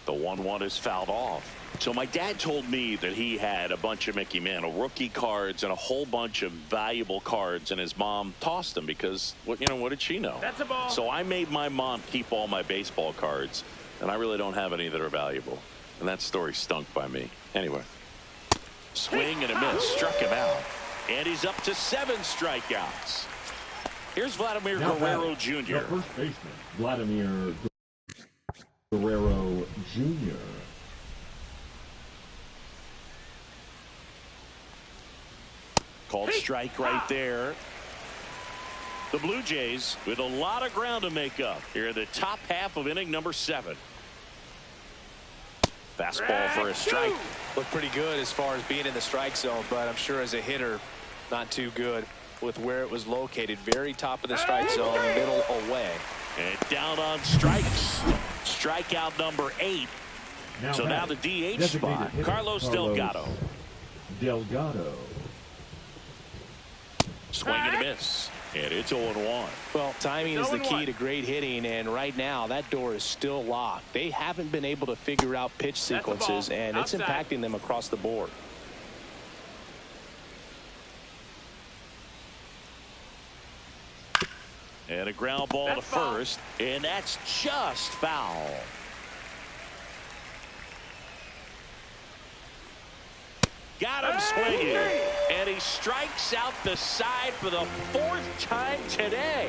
The 1-1 is fouled off. So my dad told me that he had a bunch of Mickey Mantle rookie cards and a whole bunch of valuable cards, and his mom tossed them because, what did she know? That's a ball. So I made my mom keep all my baseball cards, and I really don't have any that are valuable. And that story stunk by me. Anyway, swing and a miss, struck him out, and he's up to 7 strikeouts. Here's Vladimir Guerrero Jr. The first baseman, Vladimir Guerrero Jr. Called strike right there. The Blue Jays with a lot of ground to make up here in the top half of inning number 7. Fastball for a strike. Looked pretty good as far as being in the strike zone, but I'm sure as a hitter, not too good with where it was located. Very top of the strike zone, middle away. And down on strikes. Strikeout number 8. So now the DH spot. Carlos Delgado. Swing and a miss. And it's 0-1. Well, timing is the key to great hitting, and right now that door is still locked. They haven't been able to figure out pitch sequences, and it's impacting them across the board. And a ground ball to first, and that's just foul. Got him swinging, and he strikes out the side for the 4th time today.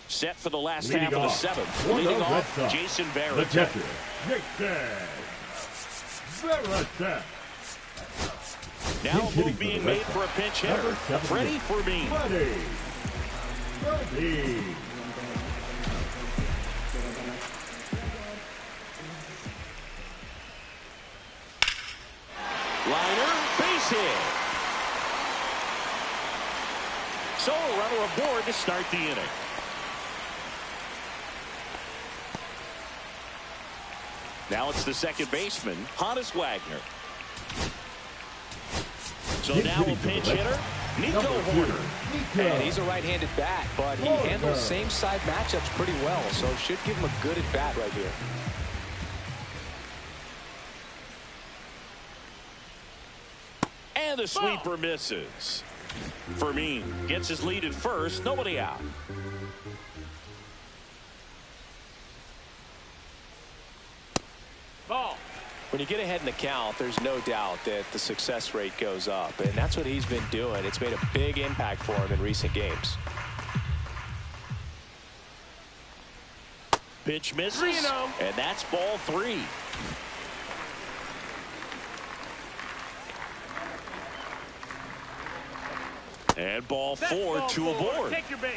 Set for the last half of the 7th. Leading off, Jason Varitek. Now a move being made for a pinch hitter. Freddie Fermin. Birdie. Liner, base hit. So a runner aboard to start the inning. Now it's the second baseman, Honus Wagner. So now a pinch hitter, Nico Horner. And he's a right-handed bat, but he handles same-side matchups pretty well, so should give him a good at-bat right here. And the sweeper misses. Fermin gets his lead at first, nobody out. Ball. When you get ahead in the count, there's no doubt that the success rate goes up, and that's what he's been doing. It's made a big impact for him in recent games. Pitch misses, and that's ball 3. And ball 4, 2 aboard. Take your base.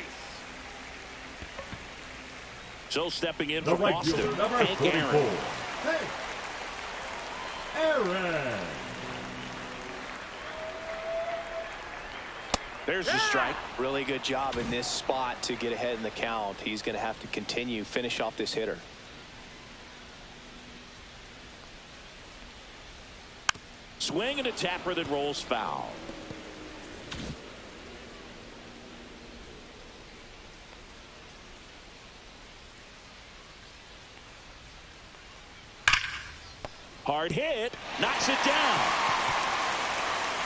So stepping in The for right Boston, fielder, number Hank 44. Aaron. Hank Aaron. There's the strike. Really good job in this spot to get ahead in the count. He's going to have to continue, finish off this hitter. Swing and a tapper that rolls foul. Hard hit, knocks it down.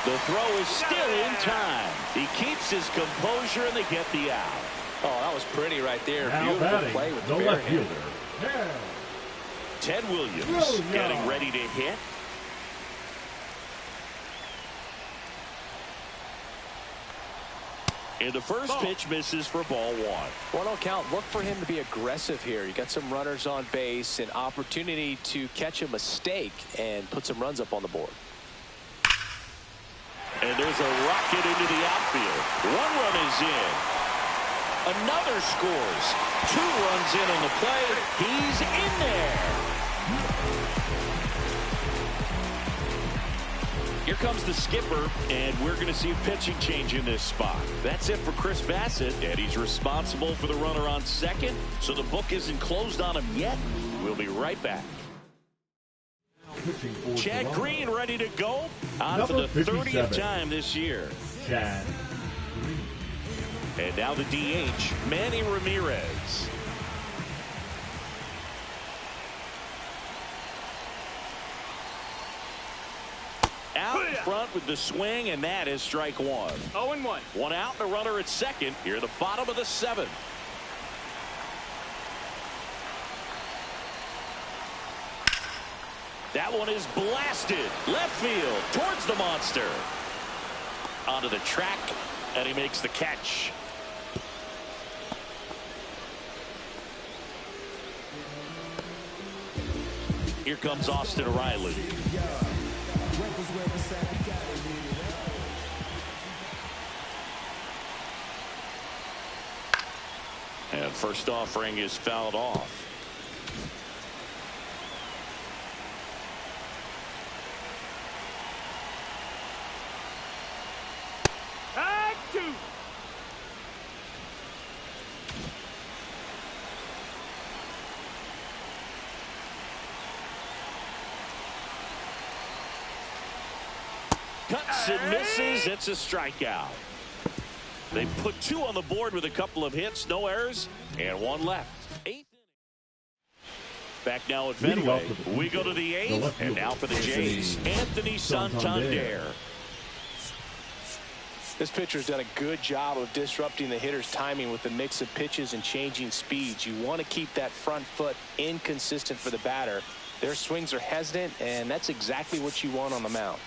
The throw is still in time. He keeps his composure and they get the out. Oh, that was pretty right there. Now Beautiful batting, play with the the left bare hand. fielder. Ted Williams getting ready to hit. And the first pitch misses for ball 1. 1-0 count. Look for him to be aggressive here. You got some runners on base, an opportunity to catch a mistake and put some runs up on the board. And there's a rocket into the outfield. 1 run is in. Another scores. 2 runs in on the play. He's in there. Here comes the skipper, and we're going to see a pitching change in this spot. That's it for Chris Bassett, and he's responsible for the runner on second, so the book isn't closed on him yet. We'll be right back. Chad Green ready to go on for the 30th time this year. Chad Green. And now the DH, Manny Ramirez. Out in front with the swing, and that is strike 1. 0-1. 1 out and a runner at second. Here at the bottom of the 7th. That one is blasted left field towards the monster. Onto the track, and he makes the catch. Here comes Austin Riley. And first offering is fouled off. Tag 2. Cuts and misses. It's a strikeout. They put 2 on the board with a couple of hits, no errors, and 1 left. 8th inning. Back now at Fenway. We go to the 8th, and now for the Jays, Anthony Santander. This pitcher's done a good job of disrupting the hitter's timing with the mix of pitches and changing speeds. You want to keep that front foot inconsistent for the batter. Their swings are hesitant, and that's exactly what you want on the mound.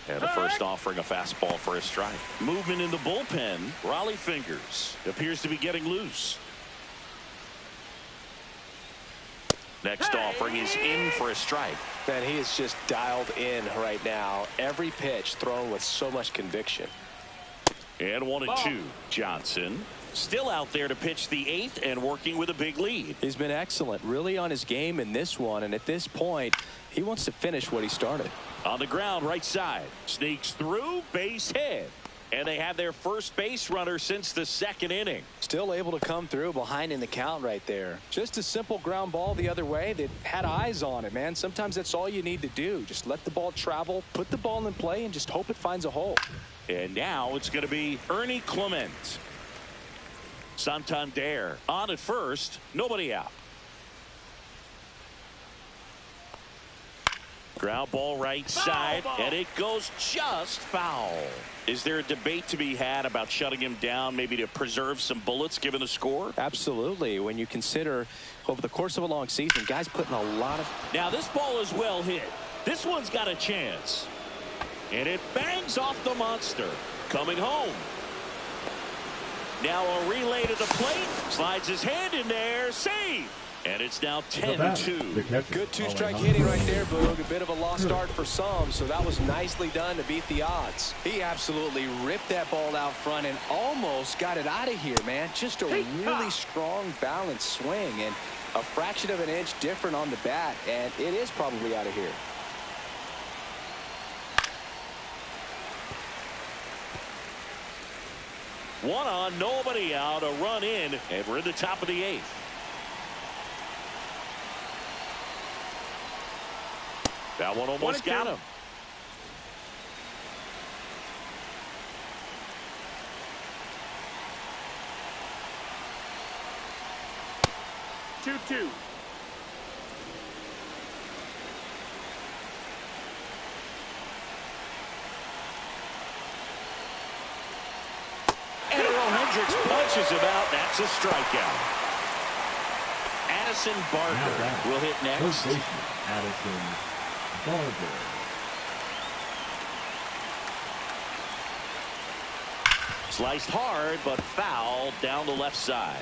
And the first offering, a fastball for a strike. Movement in the bullpen. Raleigh Fingers appears to be getting loose. Next offering is in for a strike. Man, he is just dialed in right now. Every pitch thrown with so much conviction. And 1-2. Johnson still out there to pitch the 8th and working with a big lead. He's been excellent, really on his game in this one, and at this point he wants to finish what he started. On the ground, right side, sneaks through, base hit, and they have their first base runner since the 2nd inning. Still able to come through behind in the count right there. Just a simple ground ball the other way that had eyes on it, man. Sometimes that's all you need to do. Just let the ball travel, put the ball in play, and just hope it finds a hole. And now it's going to be Ernie Clement. Santander on at first, nobody out. Ground ball right side, and it goes just foul. Is there a debate to be had about shutting him down, maybe to preserve some bullets given the score? Absolutely. When you consider over the course of a long season, guys putting a lot of... Now this ball is well hit. This one's got a chance. And it bangs off the monster. Coming home. Now a relay to the plate. Slides his hand in there. Save. And it's now 10-2. Good two-strike hitting right there, Boog. A bit of a lost start for some, so that was nicely done to beat the odds. He absolutely ripped that ball out front and almost got it out of here, man. Just a really strong, balanced swing, and a fraction of an inch different on the bat, and it is probably out of here. One on, nobody out, a run in, and we're in the top of the 8th. That one almost got him. Two. Hendricks punches him out. That's a strikeout. Addison Barker will hit next. Addison Barker. Sliced hard, but foul down the left side.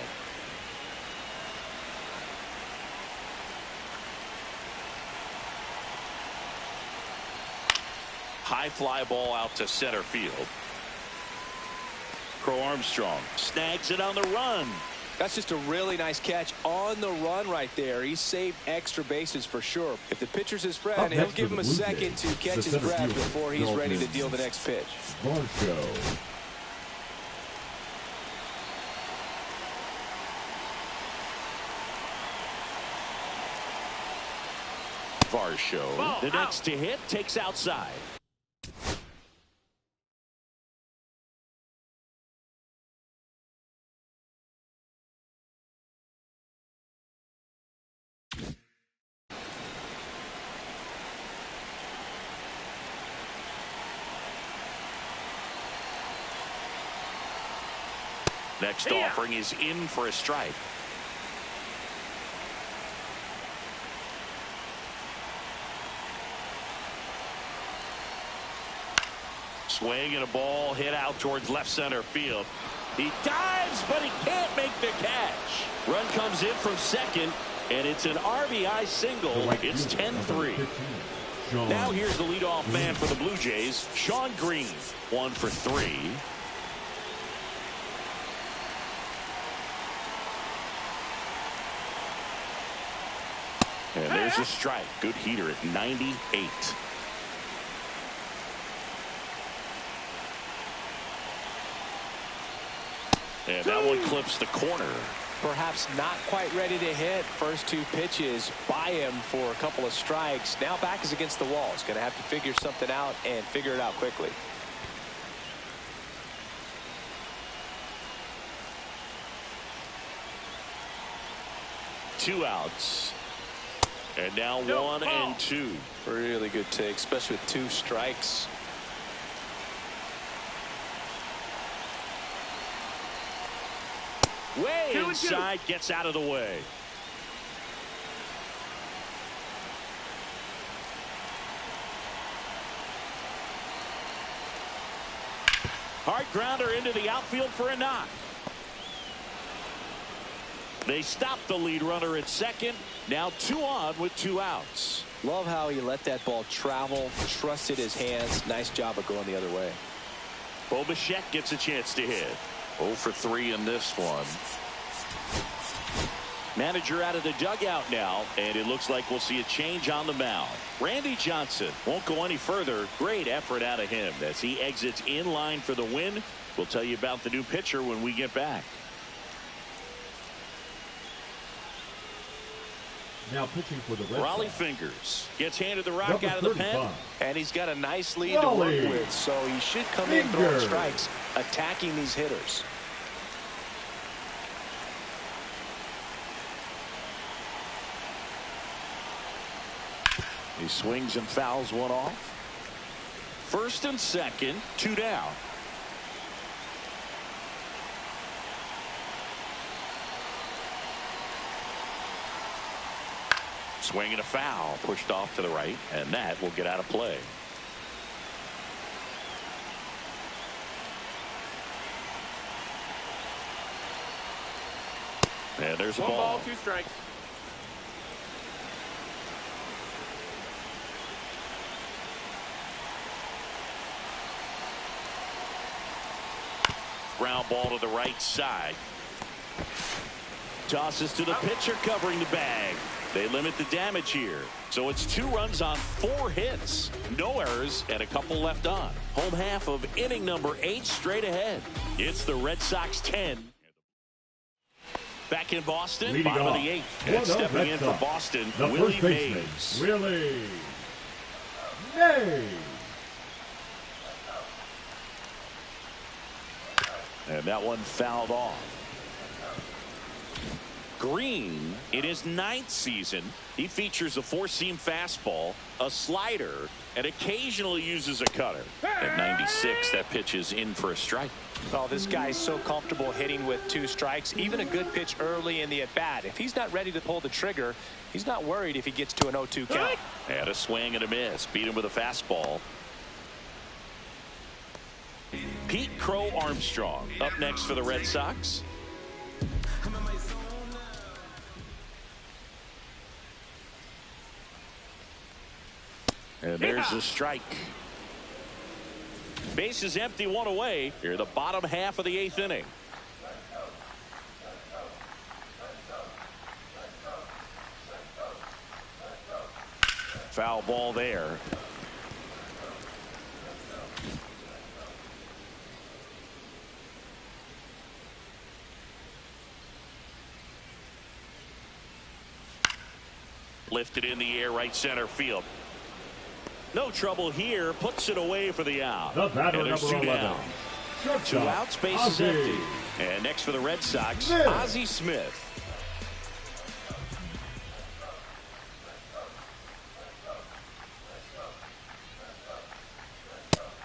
High fly ball out to center field. Crow Armstrong snags it on the run. That's just a really nice catch on the run right there. He saved extra bases for sure. If the pitcher's his friend, he'll give him a second to catch his breath before he's ready to deal the next pitch. Varsho, the next to hit, takes outside. Next offering is in for a strike. Swing and a ball hit out towards left center field. He dives, but he can't make the catch. Run comes in from second, and it's an RBI single. It's 10-3. Now here's the leadoff man for the Blue Jays, Sean Green. 1 for 3. And there's a strike. Good heater at 98. And that one clips the corner. Perhaps not quite ready to hit. First 2 pitches by him for a couple of strikes. Now back is against the wall. He's going to have to figure something out and figure it out quickly. Two outs. And now 1 and 2. Really good take, especially with 2 strikes. Way inside, gets out of the way. Hard grounder into the outfield for a knock. They stopped the lead runner at second. Now 2 on with 2 outs. Love how he let that ball travel, trusted his hands. Nice job of going the other way. Bichette gets a chance to hit. 0 for 3 in this one. Manager out of the dugout now, and it looks like we'll see a change on the mound. Randy Johnson won't go any further. Great effort out of him as he exits in line for the win. We'll tell you about the new pitcher when we get back. Now pitching for the Red Raleigh Sox. Fingers gets handed the rock Number out of the 35. pen. And he's got a nice lead to Raleigh work with, so he should come in throwing Fingers. strikes, attacking these hitters. He swings and fouls one off. First and second, 2 down. Swing and a foul, pushed off to the right, and that will get out of play. And there's a 1 ball. ball, 2 strikes. Ground ball to the right side. Tosses to the pitcher covering the bag. They limit the damage here. So it's 2 runs on 4 hits. No errors and a couple left on. Home half of inning number 8 straight ahead. It's the Red Sox 10. Back in Boston, Leading bottom off of the 8th. for And the stepping Red in for Sox, Boston, the Willie first baseman, Mays. Willie Mays. And that one fouled off. Green, in his 9th season, he features a 4-seam fastball, a slider, and occasionally uses a cutter. At 96, that pitch is in for a strike. Oh, this guy's so comfortable hitting with 2 strikes. Even a good pitch early in the at-bat. If he's not ready to pull the trigger, he's not worried if he gets to an 0-2 count. And a swing and a miss. Beat him with a fastball. Pete Crow Armstrong up next for the Red Sox. And there's the strike. Base is empty, 1 away. Here, the bottom half of the 8th inning. Foul ball there. Lifted in the air, right center field. No trouble here. Puts it away for the out. The batter, and there's number 2 11. down. Shortstop, 2 outs, base is Ozzie. empty. And next for the Red Sox, Smith. Ozzie Smith.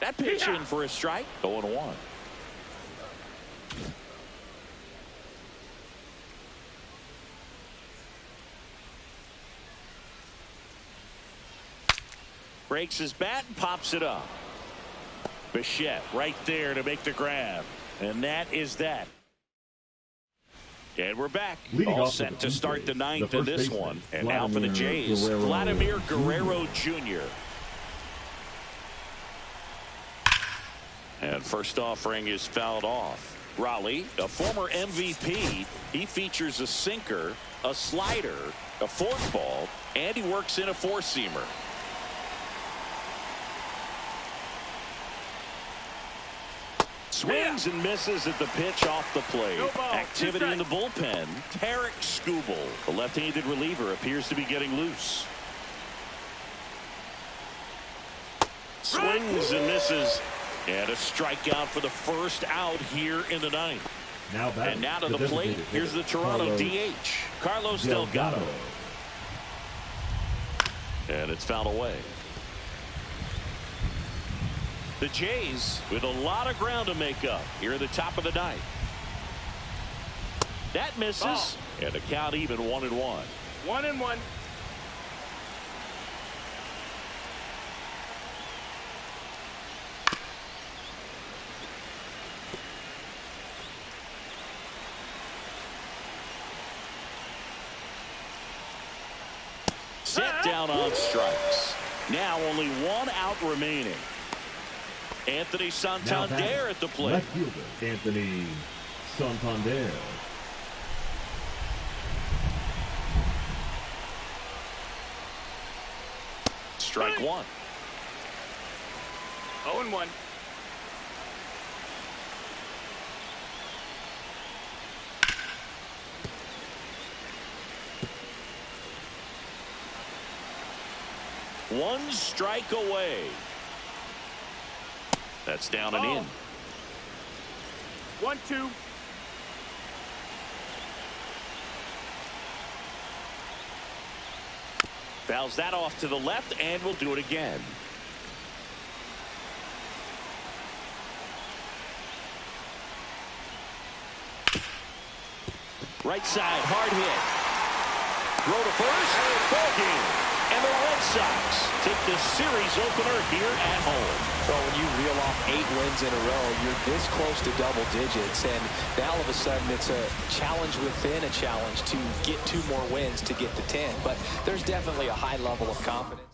That pitch in for a strike. 0-1. Breaks his bat and pops it up. Bichette right there to make the grab. And that is that. And we're back. Leading All off for set the to start the Jays, 9th the in first this baseman, one. And now for the Jays, Vladimir Guerrero Jr. And first offering is fouled off. Raleigh, a former MVP, he features a sinker, a slider, a forkball, and he works in a 4-seamer. Swings and misses at the pitch off the plate. No ball, Activity in the bullpen. Tarek Skubal, the left-handed reliever, appears to be getting loose. Swings and misses. And a strikeout for the first out here in the 9th. Now batting, And now to the plate, designated here's the hitter, Toronto DH, Carlos Delgado. And it's fouled away. The Jays with a lot of ground to make up here at the top of the 9th. That misses. Ball. And a count even 1-1. 1-1. Set down on strikes. Now only one out remaining. Anthony Santander at the plate. Left fielder Anthony Santander. Strike one. 0-1. One strike away. That's down and in. 1-2. Fouls that off to the left, and we'll do it again. Right side, hard hit. Throw to first, ball game. And the Red Sox take the series opener here at home. So when you reel off 8 wins in a row, you're this close to double digits, and now all of a sudden it's a challenge within a challenge to get 2 more wins to get to 10. But there's definitely a high level of confidence.